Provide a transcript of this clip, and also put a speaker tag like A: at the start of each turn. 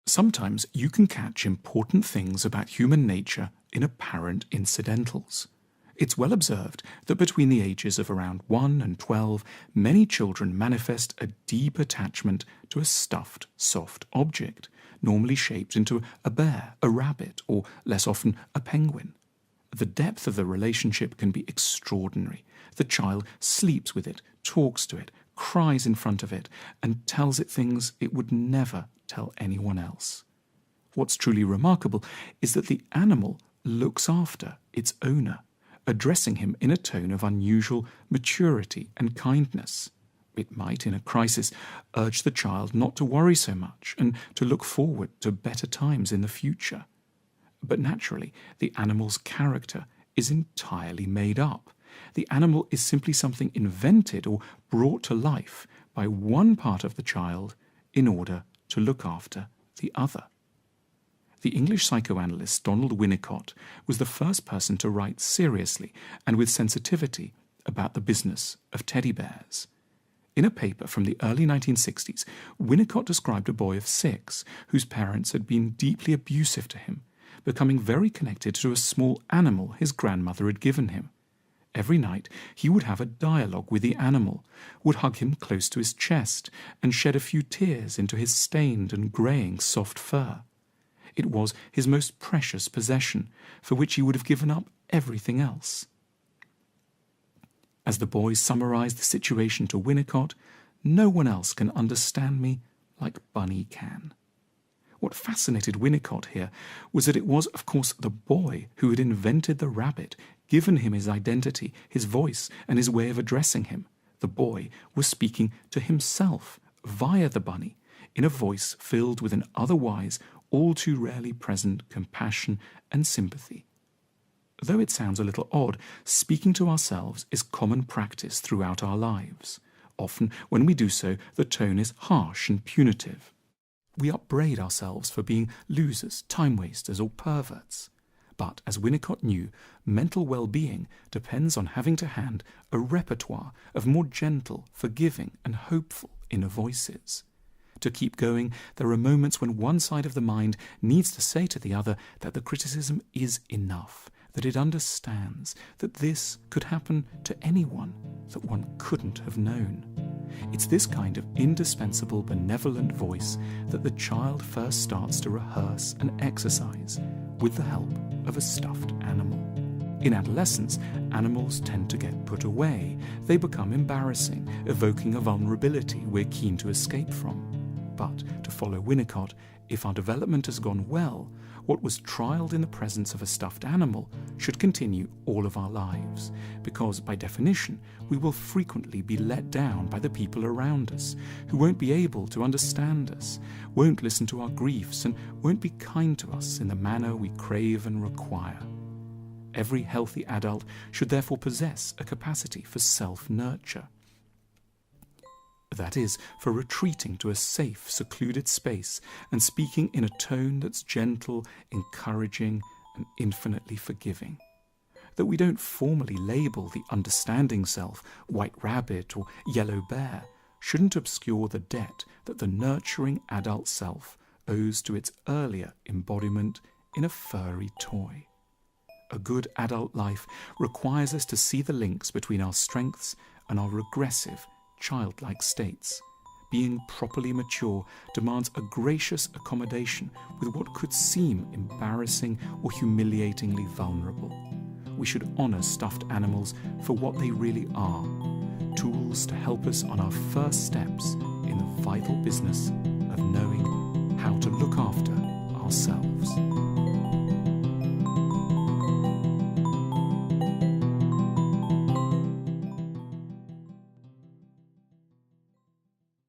A: Sometimes you can catch important things about human nature in apparent incidentals. It's well observed that between the ages of around 1 and 12, many children manifest a deep attachment to a stuffed, soft object, normally shaped into a bear, a rabbit, or less often a penguin. The depth of the relationship can be extraordinary. The child sleeps with it, talks to it, cries in front of it, and tells it things it would never tell anyone else. What's truly remarkable is that the animal looks after its owner, addressing him in a tone of unusual maturity and kindness. It might, in a crisis, urge the child not to worry so much and to look forward to better times in the future. But naturally, the animal's character is entirely made up. The animal is simply something invented or brought to life by one part of the child in order to look after the other. The English psychoanalyst Donald Winnicott was the first person to write seriously and with sensitivity about the business of teddy bears. In a paper from the early 1960s, Winnicott described a boy of 6 whose parents had been deeply abusive to him, becoming very connected to a small animal his grandmother had given him. Every night he would have a dialogue with the animal, would hug him close to his chest, and shed a few tears into his stained and greying soft fur. It was his most precious possession, for which he would have given up everything else. As the boy summarised the situation to Winnicott, "No one else can understand me like Bunny can." What fascinated Winnicott here was that it was, of course, the boy who had invented the rabbit, given him his identity, his voice, and his way of addressing him. The boy was speaking to himself via the bunny, in a voice filled with an otherwise all too rarely present compassion and sympathy. Though it sounds a little odd, speaking to ourselves is common practice throughout our lives. Often, when we do so, the tone is harsh and punitive. We upbraid ourselves for being losers, time-wasters, or perverts. But, as Winnicott knew, mental well-being depends on having to hand a repertoire of more gentle, forgiving, and hopeful inner voices. To keep going, there are moments when one side of the mind needs to say to the other that the criticism is enough, that it understands that this could happen to anyone, that one couldn't have known. It's this kind of indispensable benevolent voice that the child first starts to rehearse and exercise with the help of a stuffed animal. In adolescence, animals tend to get put away. They become embarrassing, evoking a vulnerability we're keen to escape from. But, to follow Winnicott, if our development has gone well, what was trialled in the presence of a stuffed animal should continue all of our lives, because, by definition, we will frequently be let down by the people around us, who won't be able to understand us, won't listen to our griefs, and won't be kind to us in the manner we crave and require. Every healthy adult should therefore possess a capacity for self-nurture. That is, for retreating to a safe, secluded space and speaking in a tone that's gentle, encouraging, and infinitely forgiving. That we don't formally label the understanding self white rabbit or yellow bear shouldn't obscure the debt that the nurturing adult self owes to its earlier embodiment in a furry toy. A good adult life requires us to see the links between our strengths and our regressive, childlike states. Being properly mature demands a gracious accommodation with what could seem embarrassing or humiliatingly vulnerable. We should honour stuffed animals for what they really are, tools to help us on our first steps in the vital business of knowing how to look after ourselves.